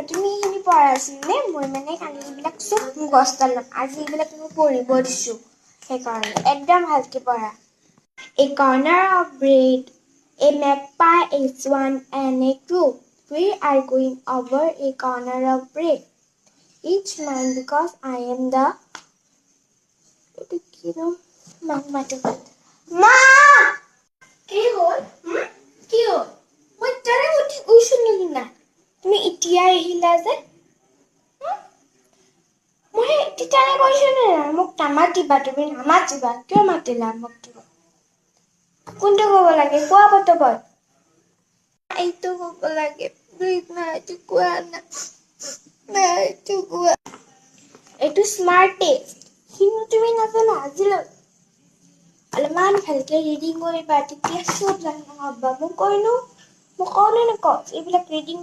তুমি এইখিনি পঢ়া আছিল নে মই মানে কালি এইবিলাক চব মুখস্থ ল'ম আজি এইবিলাক মই পঢ়িব দিছোঁ সেইকাৰণে একদম ভালকৈ পঢ়া A corner of bread, a magpie is one and a crow. We are going over a corner of bread. Each man because I am the Ma! কি হ'ল? কি হ'ল? মই তাৰে উঠি গৈছো নেকি না? তুমি এতিয়া আহিলা যে? মই তেতিয়ানে কৈছো নে মোক নামাতিবা তুমি নামাতিবা কিয় মাতিলা মোক তুমি? কোনটো ক'ব লাগে কোৱা পতকত? এইটো ক'ব লাগে প্লিজ না এইটো কোৱা না না এইটো কোৱা এইটো স্মাৰ্ট টেষ্ট কিন্তু তুমি নাজানা আজিলৈ অলপমান ভালকে ৰিডিং কৰিবা তেতিয়া চব জানা হ'বা মই কলো নকওঁ এইবিলাক ৰিডিং